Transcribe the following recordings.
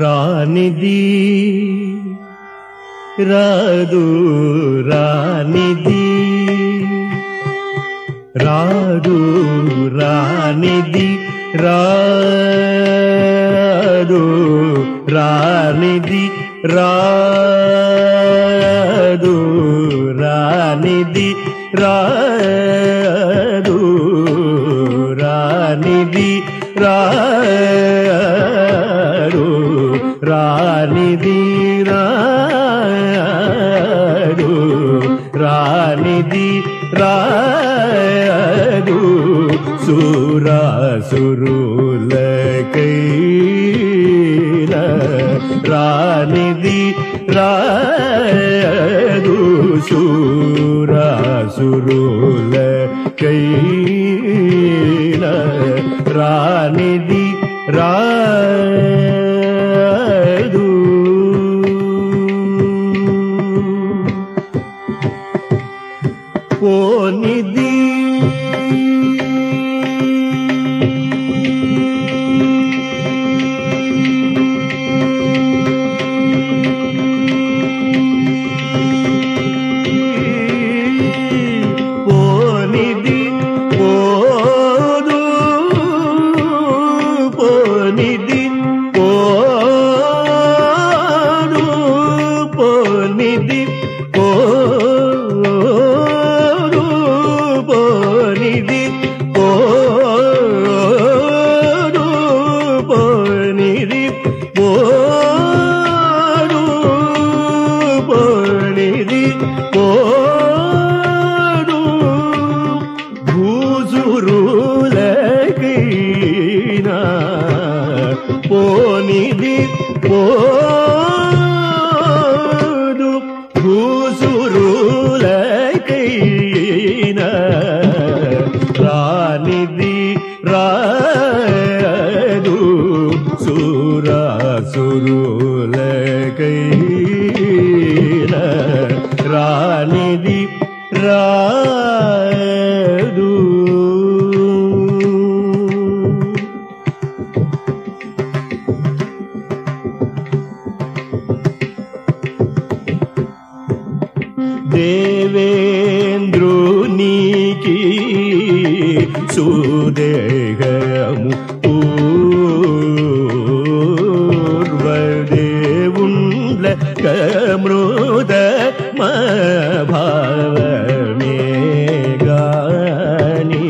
రానిది రాదు రానిది రాదు రానిది రాదు రానిది రాదు రానిది రాదు రానిది రాదు రానిది రాదు రానిది రాదు సురాసురులకైన రానిది రాదు సురాసురులకైన రానిది రాదు పోనిది పోనిది పోదు భూసురులకైన రానిది రాదు సురాసురులకైన రానిది రాదు దేవేంద్రునికి సుదేహము పూర్వదేవుండ్ల కమృద భావమే గాని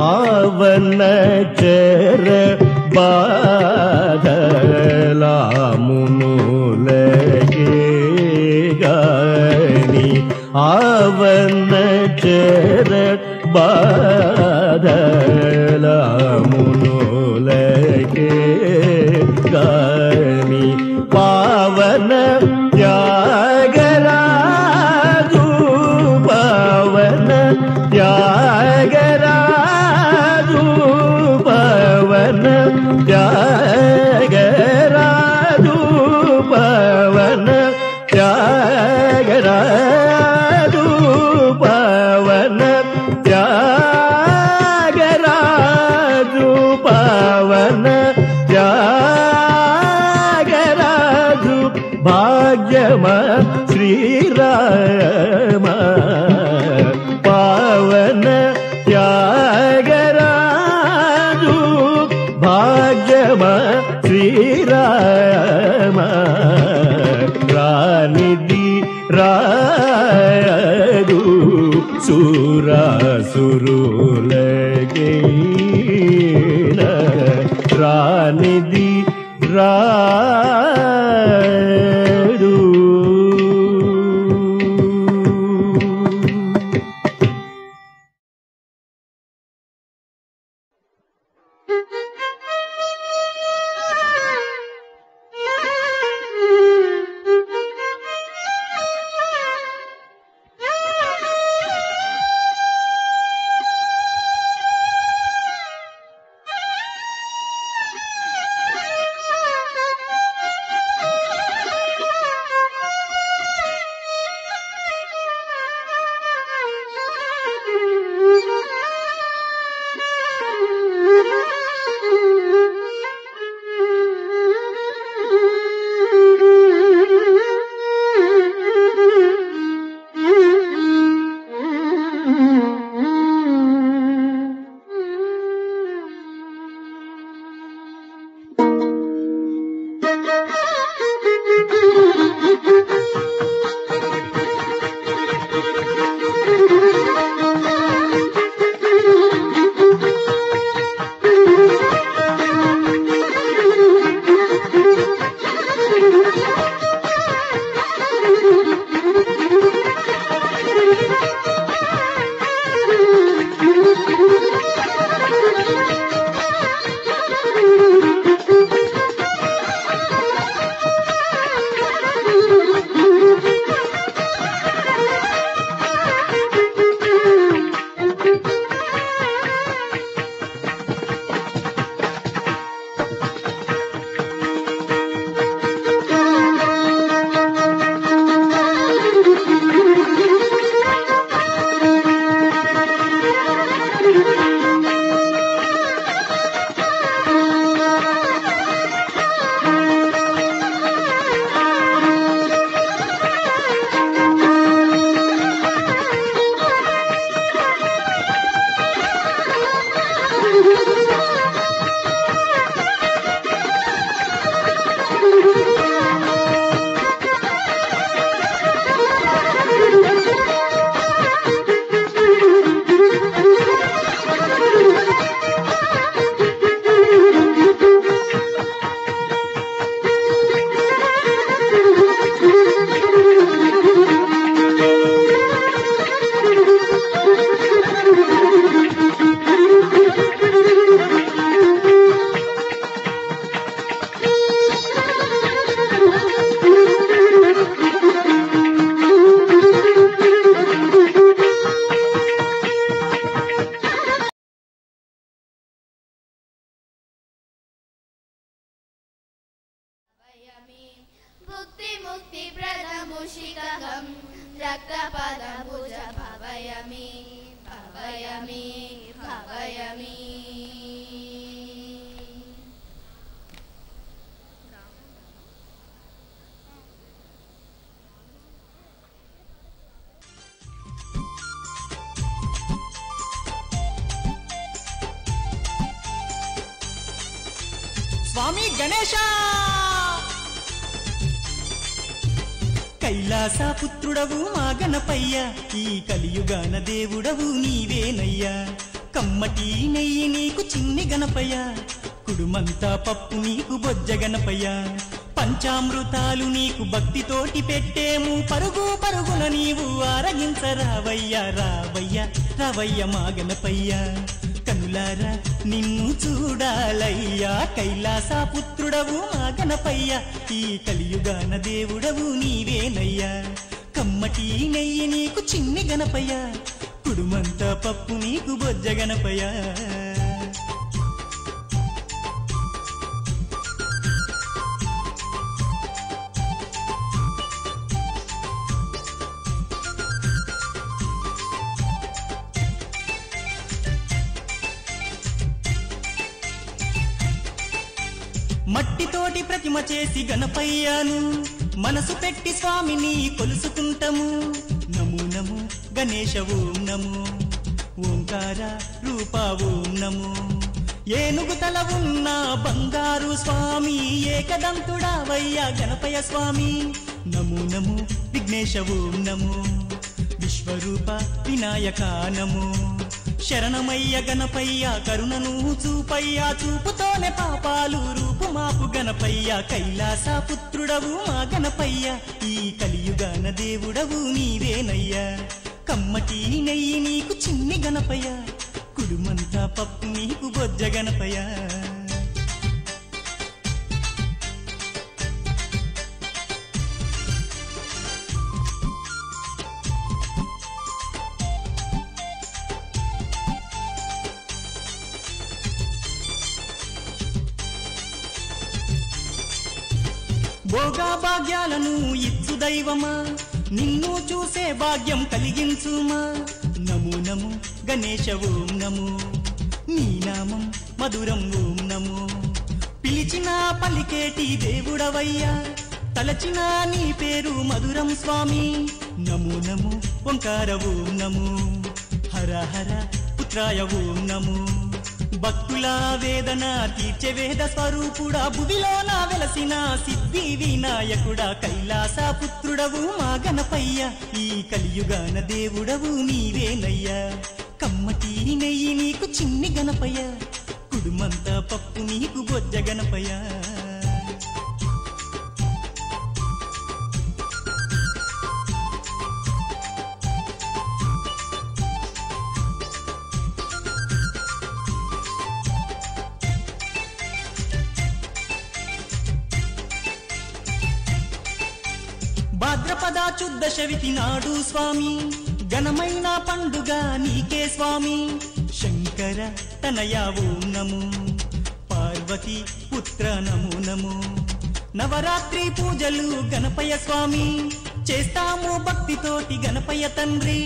ఆవనచర బాధలామునులగే ఆవన చర బాధలమునులకే గాని పావన త్యాగరాజు పవన త్యాగరాజు పవన త్యాగరాజు పవన త్యాగరాజు పవన త్యాగరాజు పవన త్యాగరాజు భాగ్యమ శ్రీరామ పవన త్యాగరాజు భాగ్యమ శ్రీరామ రానిది రాదు సురాసురులకే రానిది రాదు స్వామి గణేశ కైలాసపుత్రుడవు మా గణపయ్య, ఈ కలియుగాన దేవుడవు నీవేనయ్యా. కమ్మటి నెయ్యి నీకు చిన్ని గణపయ్య, కుడుమంతా పప్పు నీకు బొజ్జ గణపయ్య. పంచామృతాలు నీకు భక్తితోటి పెట్టేము పరుగు పరుగున నీవు ఆరగించరావయ్యా రావయ్యా రావయ్య మా గణపయ్య కనులారా నిన్ను చూడాలయ్యా కైలాస పుత్రుడవు మా గణపయ్య ఈ కలియుగాన దేవుడవు నీవేనయ్యా కమ్మటి నెయ్యి నీకు చిన్ని గణపయ్య కుడుమంతా పప్పు నీకు బొజ్జ గణపయ్య మట్టితోటి ప్రతిమ చేసి గణపయ్యాను మనసు పెట్టి స్వామిని కొలుసుకుంటాము నమో నమో గణేశ ఓం నమో ఓంకార రూప ఓం నమో ఏనుగు తల ఉన్న బంగారు స్వామి ఏకదంతుడావయ్యా గణపయ్య స్వామి నమో నమో విఘ్నేశ ఓం నమో విశ్వరూప వినాయక నమో శరణమయ్య గణపయ్య కరుణను చూపయ్యా చూపుతోనే పాపాలు రూపుమాపు గణపయ్య కైలాస పుత్రుడవు మా గణపయ్య ఈ కలియుగాన దేవుడవు నీవేనయ్యా కమ్మటి నెయ్యి నీకు చిన్ని గణపయ్య కుడుమంతా పప్పు నీకు బొజ్జ గణపయ్య భోగా భాగ్యాలను ఇచ్చు దైవమా నిన్ను చూసే భాగ్యం కలిగించుమా నమో నమో గణేశ ఓం నమో నీ నామం మధురం ఓం నమో పిలిచిన పలికేటి దేవుడవయ్యా తలచిన నీ పేరు మధురం స్వామి నమో నమో ఓంకార ఓం నమో హర హర పుత్రాయ ఓం నమో భక్తుల వేదన తీర్చే వేద స్వరూపుడా భువిలోన వెలసిన సిద్ధి వినాయకుడా కైలాస పుత్రుడవు మా గణపయ్య ఈ కలియుగాన దేవుడవు నీవేనయ్యా కమ్మటి నెయ్యి నీకు చిన్ని గణపయ్య కుడుమంతా పప్పు నీకు బొజ్జ గణపయ్య భాద్రపద శుద్ధ చవితి నాడు స్వామి ఘనమైన పండుగ నీకే స్వామి శంకర తనయ ఓం నమో పార్వతి పుత్ర నమో నమో నవరాత్రి పూజలు గణపయ్య స్వామి చేస్తాము భక్తితోటి గణపయ్య తండ్రి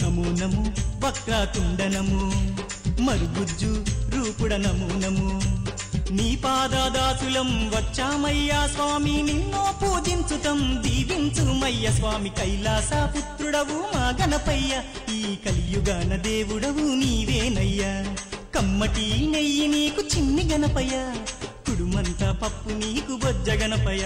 నమో నమో వక్రతుండ నమో మరుగుజ్జు రూపుడ నమో నమో నీ పాదదాసులం వచ్చామయ్యా స్వామి నిన్నో పూజించుతం దీవించుమయ్య స్వామి కైలాస పుత్రుడవు మా గణపయ్య ఈ కలియుగాన దేవుడవు నీవేనయ్యా కమ్మటి నెయ్యి నీకు చిన్ని గణపయ్య కుడుమంతా పప్పు నీకు బొజ్జ గణపయ్య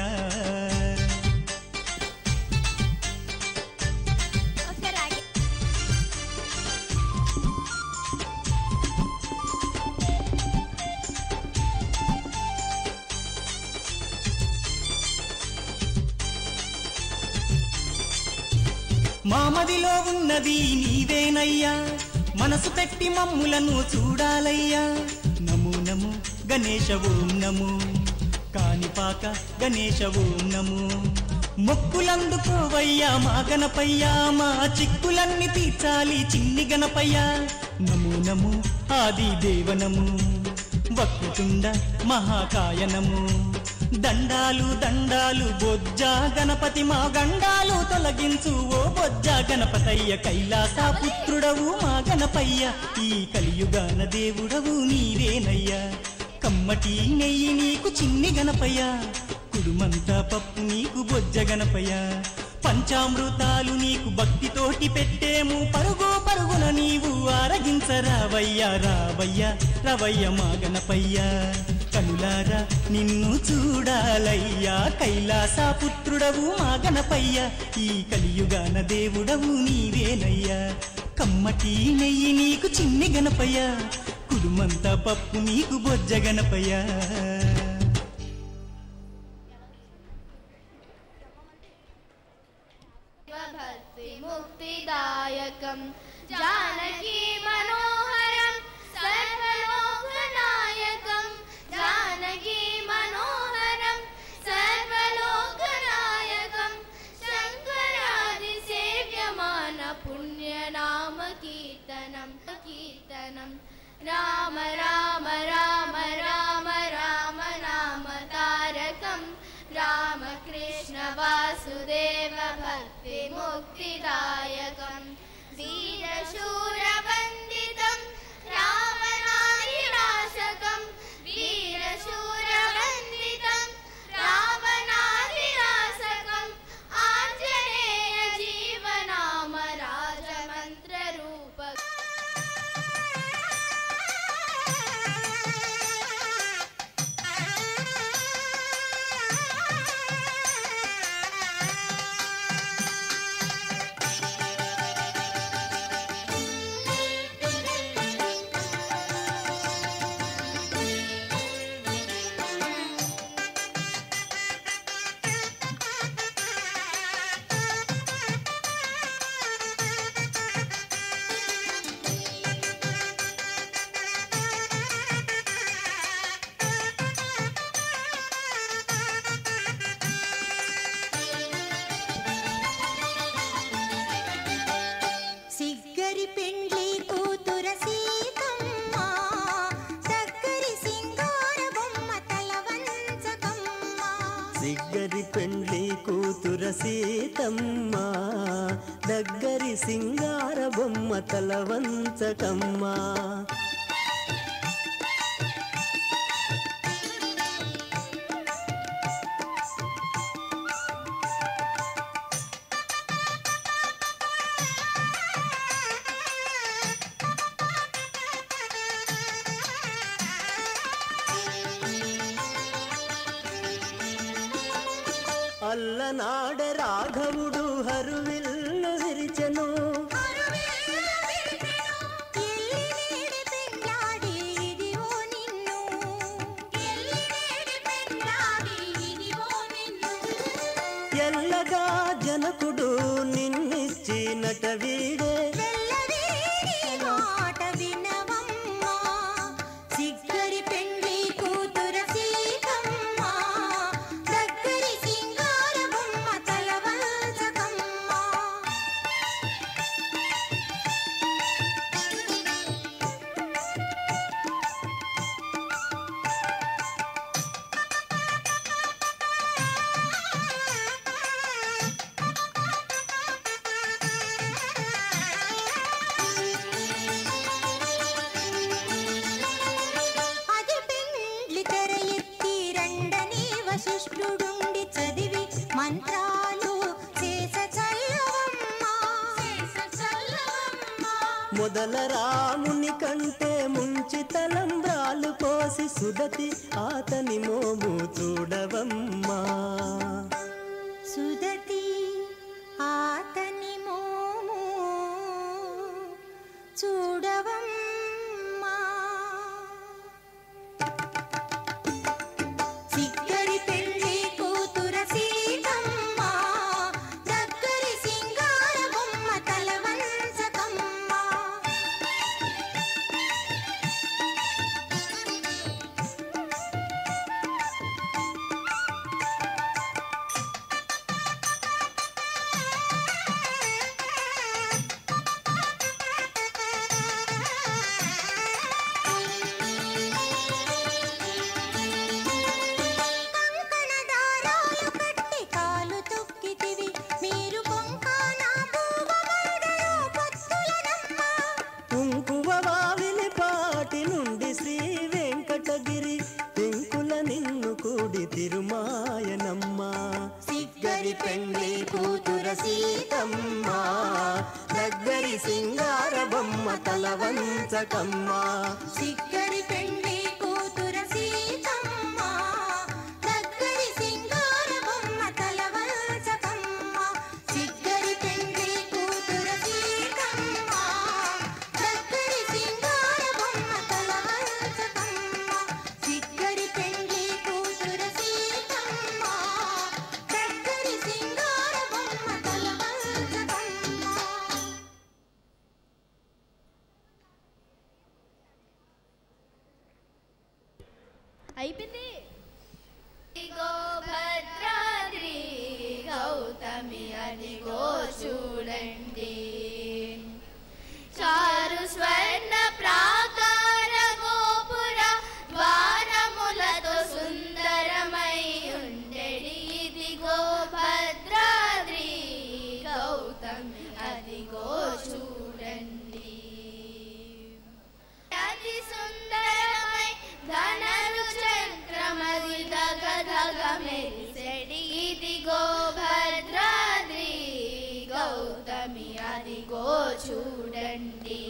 మామదిలో ఉన్నది నీవేనయ్యా మనసు పెట్టి మమ్ములను చూడాలయ్యా నమో నమో గణేశ ఓం నమో కానిపాక గణేశ ఓం నమో మొక్కులందుకోవయ్యా మా గణపయ్యా మా చిక్కులన్నీ తీర్చాలి చిన్ని గణపయ్యా నమో నమో ఆది దేవనము వక్రతుండ మహాకాయ నమో దండాలు దండాలు బొజ్జ గణపతి మా గండాలు తొలగించు ఓ బొజ్జ గణపతయ్య కైలాస పుత్రుడవు మా గణపయ్య ఈ కలియుగాన దేవుడవు నీవేనయ్యా కమ్మటి నెయ్యి నీకు చిన్ని గణపయ్య కుడుమంతా పప్పు నీకు బొజ్జ గణపయ్య పంచామృతాలు నీకు భక్తితోటి పెట్టేము పరుగు పరుగున నీవు ఆరగించరావయ్యా రావయ్యా రవయ్య మా గణపయ్య కనులారా నిన్ను చూడాలయ్యా కైలాస పుత్రుడవు మా గణపయ్య ఈ కలియుగాన దేవుడవు నీవేనయ్యా కమ్మటి నెయ్యి నీకు చిన్ని గణపయ్య కుడుమంతా పప్పు నీకు బొజ్జ గణపయ్య भक्ति मुक्तिदायकं जानकी मनोहरं सर्वलोकनायकं जानकी मनोहरं सर्वलोकनायकं शङ्करादिसेव्यमान पुण्यनाम कीर्तनं कीर्तनं राम राम राम राम राम नाम तारकं रामकृष्ण वासुदेव भक्ति मुक्तिदायकं वीरशूरवन्दितं रावणादिनाशकं वीरशूरवन्दितं रावणादिनाशकम् आञ्जनेय जीवनाम राजमन्त्ररूपम् సీతమ్మ దగ్గరి సింగార బొమ్మ తలవంచకమ్మ అల్లనాడ రాఘవుడు హరువిల్లు విరిచెను ఎల్లగా జనకుడు నిన్నిచ్చినట వీడే మొదల రాముని కంటే ముంచి తలంబ్రాలు పోసి సుదతి ఆతని మోము చూడవమ్మా సుదతి ఆతని మోము చూడవమ్మా సిగ్గరి పెళ్లి కూతుర సీతమ్మ దగ్గరి సింగార బొమ్మ తలవంచకమ్మ తిరుమాయనమ్మ సిగ్గరి పెండ్లి కూతుర సీతమ్మ దగ్గరి సింగార బొమ్మ తలవంచకమ్మ సిగ్గరి పెండ్లి కూతుర సీతమ్మ దగ్గరి సింగార బొమ్మ తలవంచకమ్మ సిగ్గరి పెండ్లి కూతుర సీతమ్మ దగ్గరి సింగార బొమ్మ తలవంచకమ్మ సిగ్గరి పెండ్లి కూతుర సీతమ్మ దగ్గరి సింగార బొమ్మ తలవంచకమ్మ అయిపోయింది. ఇదిగో భద్రాద్రి గౌతమి అదిగో చూడండి, చారు స్వర్ణ ప్రాకార గోపుర ద్వారములతో సుందరమై ఉండెడి. ఇదిగో భద్రాద్రి గౌతమి అదిగో చూడండి, అతి సుందరమై ధనరు చక్రమది దగదగ మెరిసెడి. ఇదిగో భద్రాద్రి గౌతమి అదిగో చూడండి,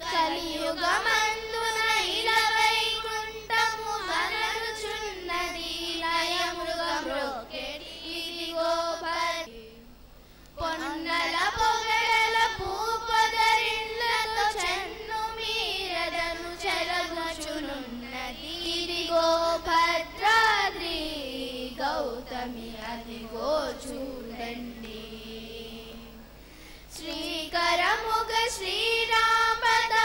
కలియుగమందున ఇలవైకుంఠము మనరుచున్నది లయమృగమ్రొక్కెడి. ఇదిగో పొన్నల పొగడల పూపదరిళ్ళతో చెన్ను మీరదను చెలగుచునున్నది. ఇదిగో భద్రాద్రి గౌతమి అదిగో చూడండి, శ్రీకరముగ శ్రీరామదాసుని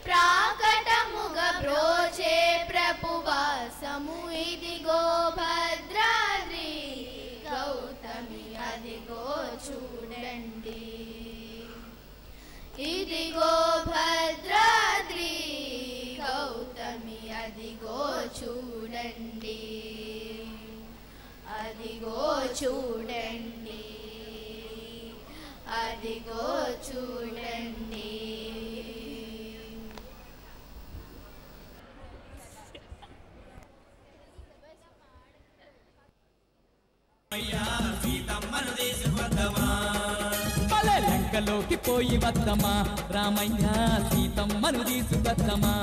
ప్రాకటముగ బ్రోచే ప్రభువాసము. ఇదిగో భద్రాద్రి గౌతమి అదిగో చూడండి, ఇదిగో భద్రాద్రి గౌతమి అదిగో చూడండి, అదిగో చూడండి, అదిగో చూడండి. లంకలోకి పోయి వద్దమా రామయ్య సీతమ్మను తీసుకొద్దమా.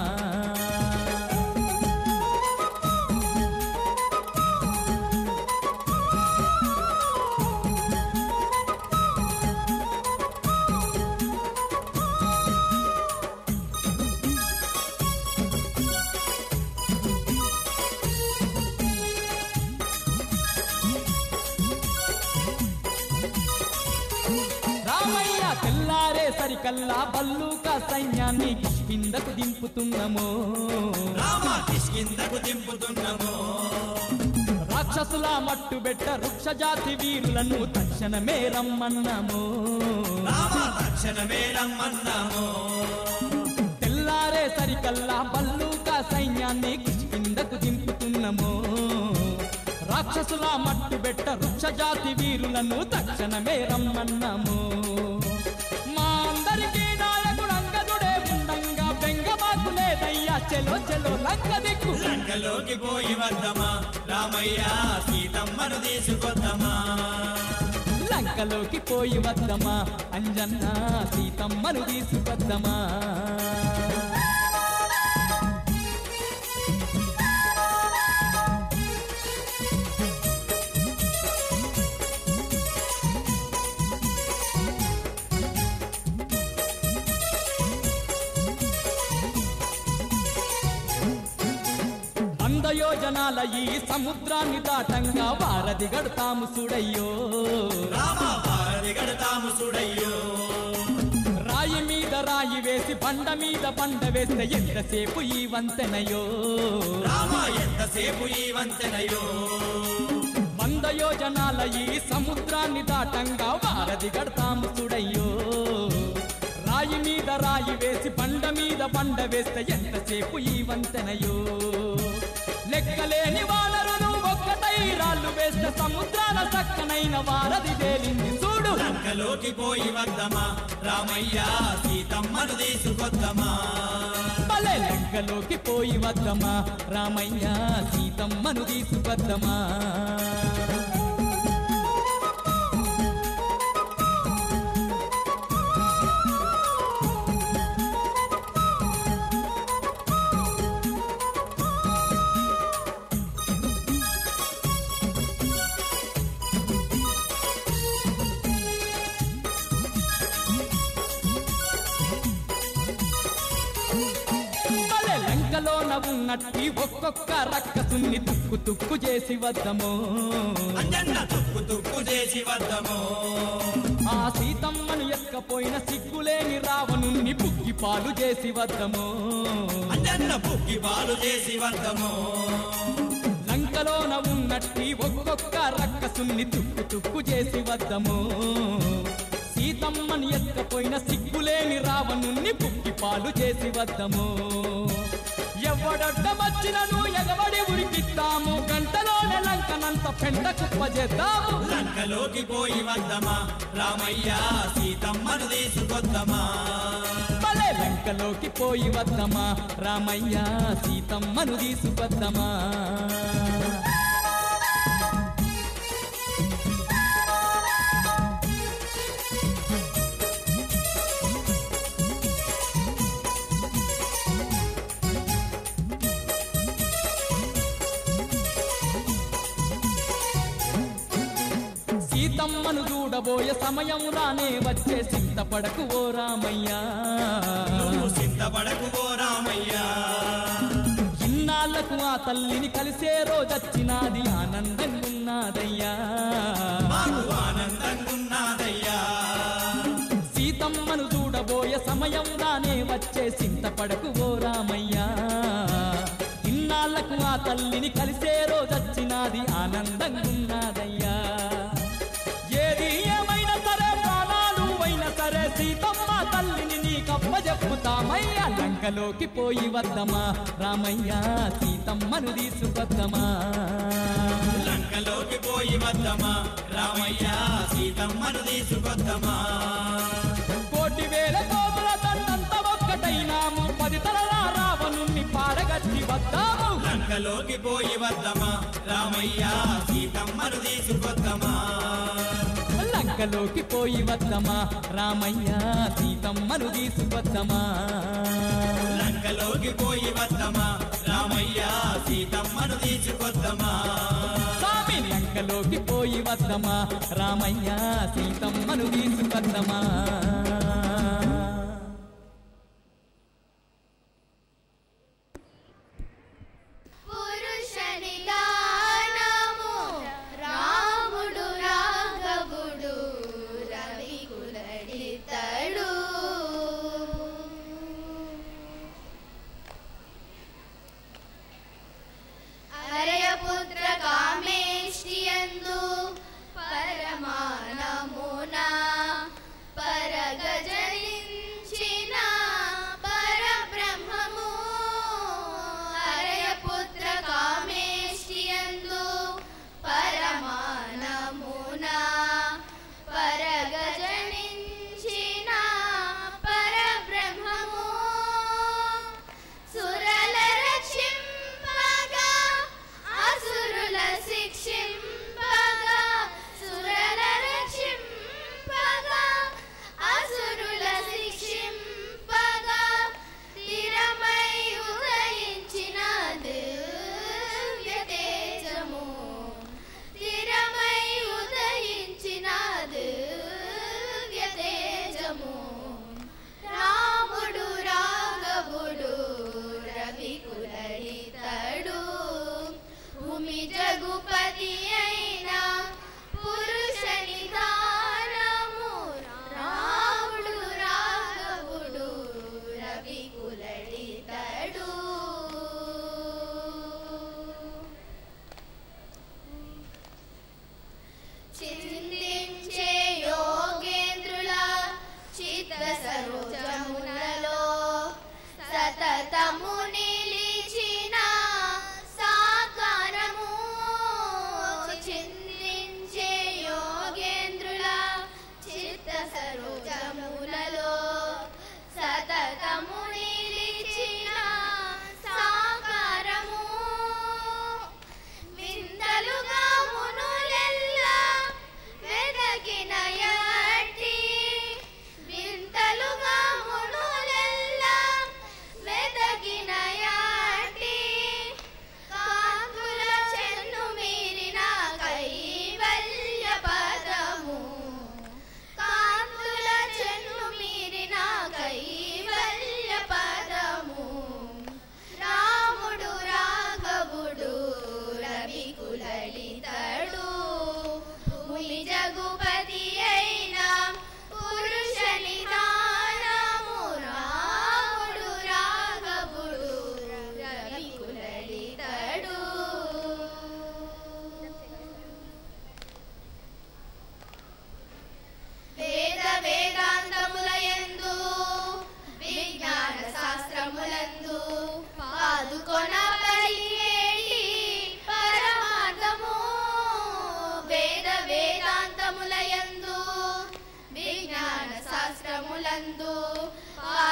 తెల్లారే సరికల్లా బల్లూక సైన్యాన్ని కిష్కిందకు దింపుతున్నాము, రాక్షసుల మట్టుబెట్ట వృక్షజాతి వీరులను తక్షణమే రమ్మన్నాము, తెల్లారే సరికల్లా బల్లూక సైన్యాన్ని కిష్కిందకు దింపుతున్నాము, రాక్షసుల మట్టుబెట్ట వృక్షజాతి వీరులను తక్షణమే రమ్మన్నాము. మా అందరికీ నాయకుడు అంగదుడే ఉండంగా బెంగబాకు లేదయ్యా, చెలో చెలో లంక దిక్కు. లంకలోకి పోయి వద్దమా రామయ్య సీతమ్మను తీసుకొద్దమా, లంకలోకి పోయి వద్దమా అంజన్న సీతమ్మను తీసుకొద్దమా. యోజనాల ఈ సముద్రాన్ని దాటంగా వారధి గడతాము చూడయ్యో, రాయి మీద రాయి వేసి బండ మీద బండ వేస్తే ఎంతసేపు ఈ వంతెనయో, ఎంతసేపు ఈ వంతెనయో. 100 యోజనాల ఈ సముద్రాన్ని దాటంగా వారధి గడతాము చూడయ్యో, రాయి మీద రాయి వేసి బండ మీద బండ వేస్తే ఎంతసేపు ఈ వంతెనయో. లెక్కలేని వానరులు ఒక్కటై రాళ్ళు వేస్తే సముద్రాల చక్కనైన వారధి తేలింది చూడు. లంకలోకి పోయి వద్దమా రామయ్య సీతమ్మను తీసుకొద్దమా, భలే లంకలోకి పోయి వద్దమా రామయ్య సీతమ్మను తీసుకొద్దమా. లంకలోన ఉన్నట్టి ఒక్కొక్క రక్కసుని తుక్కు తుక్కు చేసి వద్దము, తుక్కు తుక్కు చేసి వద్దము. ఆ సీతమ్మను ఎక్కపోయిన సిగ్గులేని రావణుణ్ణి బుక్కి పాలు చేసి వద్దము అంజన్న బుక్కి పాలు చేసి వద్దము లంకలోన ఉన్నట్టి ఒక్కొక్క రక్కసుని తుక్కు తుక్కు చేసి వద్దము సీతమ్మని ఎక్కపోయిన సిగ్గులేని రావణుణ్ణి బుక్కి పాలు చేసి వద్దము ఎవడొడ్డమచ్చినను ఎగబడి ఉరికిస్తాము గంటలోనే లంకనంత పెంట కుప్ప చేద్దాము లంకలోకి పోయి వద్దమా రామయ్య సీతమ్మను తీసుకొద్దమా భలే లంకలోకి పోయి వద్దమా రామయ్య సీతమ్మను తీసుకొద్దమా సీతమ్మను చూడబోయే సమయం రానే వచ్చే చింతపడకు ఓ రామయ్యా నువ్వు చింతపడకు ఓ రామయ్యా ఇన్నాళ్లకు ఆ తల్లిని కలిసే రోజొచ్చినాది ఆనందంగున్నాదయ్యా మాకు ఆనందంగున్నాదయ్యా సీతమ్మను చూడబోయే సమయం రానే వచ్చే చింతపడకు ఓ రామయ్యా ఇన్నాళ్లకు ఆ తల్లిని కలిసే రోజొచ్చినాది ఆనందంగున్నాదయ్యా ఏది ఏమైనా సరే ప్రాణాలు అయినా సరే సీతమ్మ తల్లిని నీకప్పజెప్పుతామయ్యా లంకలోకి పోయి వద్దమా రామయ్య సీతమ్మను తీసుకొద్దమా లంకలోకి పోయి వద్దమా రామయ్య సీతమ్మను తీసుకొద్దమా కోటి వేల కోపుల తండంత ఒక్కటైనాము 10 తలల రావణుణ్ణి పాడగట్టి వద్దాము లంకలోకి పోయి వద్దమా రామయ్య సీతమ్మను తీసుకొద్దమా లంకలోకి పోయి వద్దమా రామయ్య సీతమ్మను తీసుకొద్దమా లంకలోకి పోయి వద్దమా రామయ్య సీతమ్మను తీసుకొద్దమా స్వామి లంకలోకి పోయి వద్దమా రామయ్య సీతమ్మను తీసుకొద్దమా పురుషని దానము రాముడు రాఘవుడు రవికులడితడు అరయపుత్ర కామేష్టియందు పరమానమున పరగజనించిన పరబ్రహ్మము అరయపుత్ర కామేష్టియందు పరమానమున పరగజనించిన పరబ్రహ్మము సురల రక్షింపగా అసురుల శిక్షింపగా సురల రక్షింపగా అసురుల శిక్షింపగా స్థిరమై ఉదయించిన దివ్య తేజము స్థిరమై ఉదయించిన దివ్య తేజము రాముడు రాఘవుడు రవికులడితడు భూమి జగుపతి అయిన పురుష నిదానము రాముడు రాఘవుడు రవికులడితడు చిందించే యోగేంద్రుల చిత్త సరోజములలో సతతము నిలిచిన సాకారము చిందించే యోగేంద్రుల చిత్త సరోజములలో సతతము నిలిచిన సాకారము విందలుగా మునులెల్లా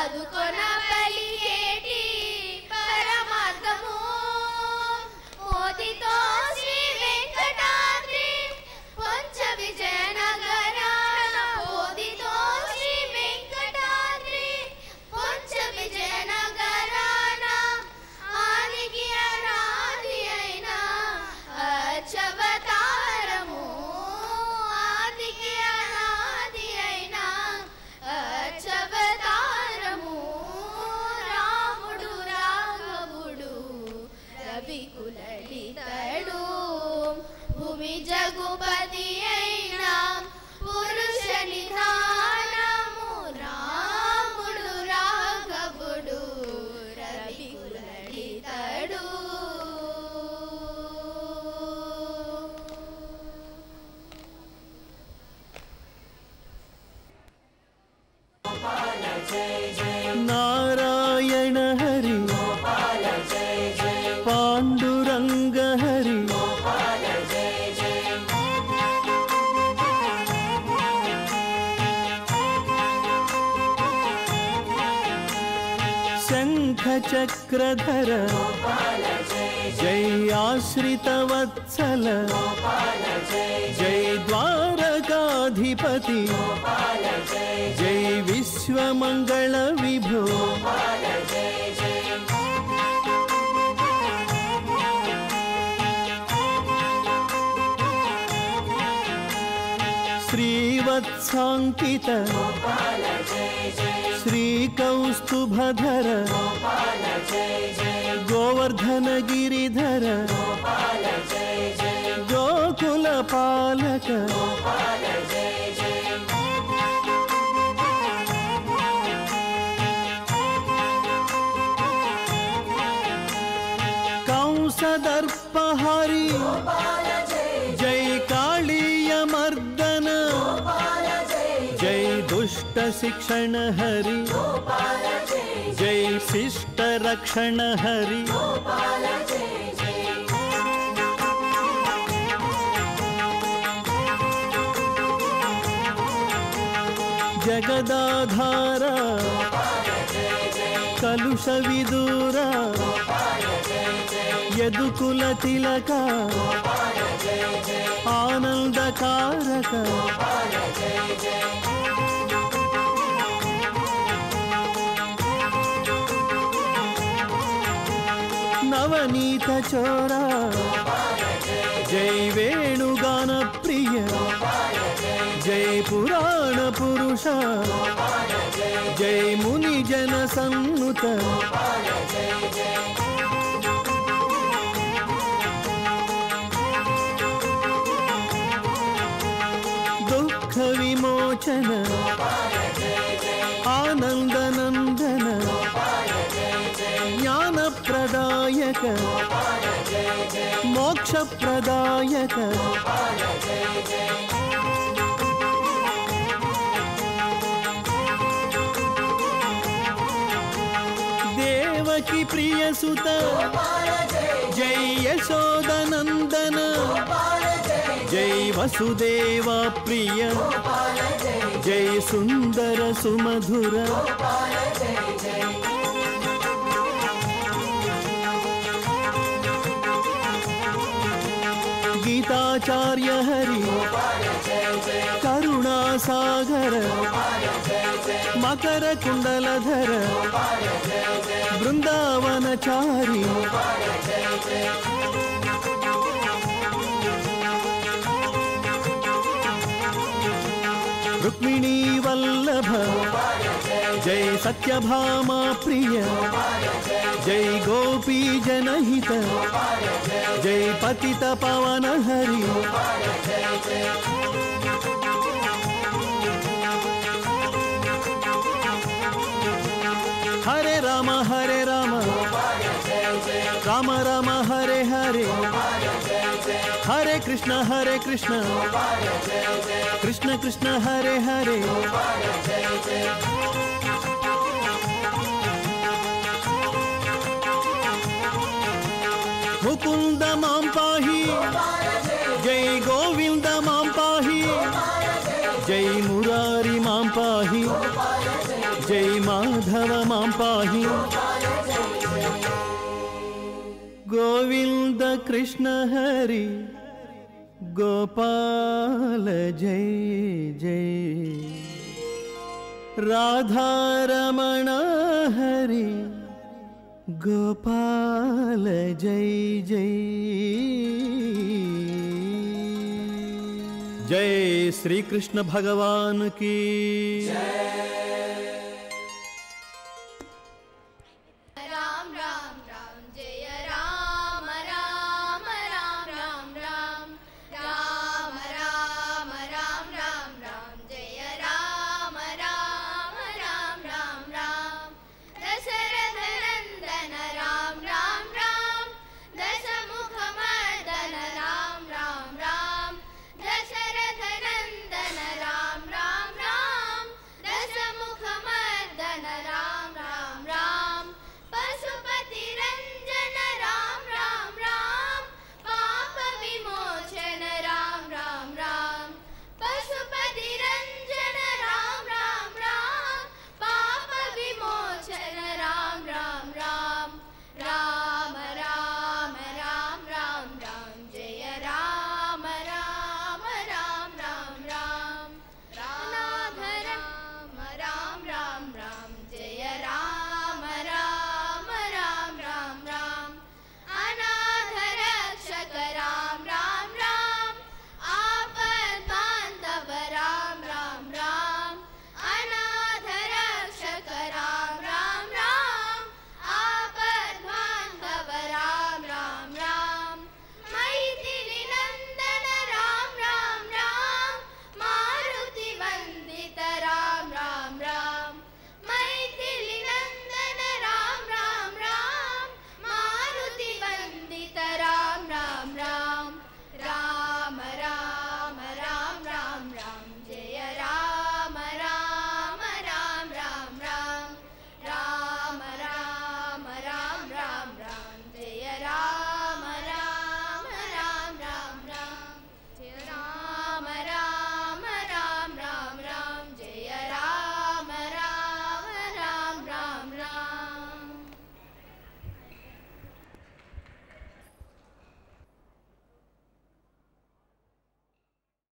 ఆదుకొన పలికేటి పరమార్థము మోదితో శ్రీ వెంకటాద్రి పంచ విజయనగరాన మోదితో శ్రీ వెంకటాద్రి పంచ విజయనగరాన ఆదికి అనాది అయిన అచ్చవతారము ఆదికి అనాది అయిన అచ్చవతారము రాముడు రాఘవుడు రవికులలితడు భూమి జగుపతి అయిన పురుష నిధానము రాముడు రాఘవుడు రవికులలితడు నారాయణ హరి పాండురంగ హరి శంఖ చక్రధర జై ఆశ్రిత వత్సల జై ద్వారకాధిపతి జై విశ్వమంగళ విభో శ్రీవత్సాంకిత శ్రీకౌస్తుభధర గోవర్ధన గిరిధర గోకుల పాలక కంసదర్పహరి జై కాళీయ మర్దన జై దుష్ట శిక్షణ హరి జై శిష్ట రక్షణ హరి జగదాధార కలుష విదూర యదుకుల తిలక ఆనందకారక నవనీత చోరా జై వేణుగాన ప్రియ జై పురాణ పురుష జై ముని జన సన్నుత దుఃఖ విమోచన ఆనందనందన జ్ఞాన ప్రదాయక మోక్ష ప్రదాయక దేవకి ప్రియసుత జై యశోదనందన జై వసుదేవ ప్రియ జై సుందర సుమధుర గీతాచార్య హరి కరుణాసాగర మకర కుండలధర బృందావనచారి రుక్మిణీ వల్లభ జై సత్యభామా ప్రియ జై గోపీ జనహిత జై పతిత పవన హరి హరే రామ రామ రామ హరే హరే హరే కృష్ణ కృష్ణ కృష్ణ హరే హరే ముకుంద మాం పాహి జై గోవింద మాం పాహి జై మురారి మాం పాహి జై మాధవ माधव मां पाहि गोविंद कृष्ण हरि गोपाल जय जय राधा रमण हरि गोपाल जय जय जय श्री कृष्ण भगवान की जय।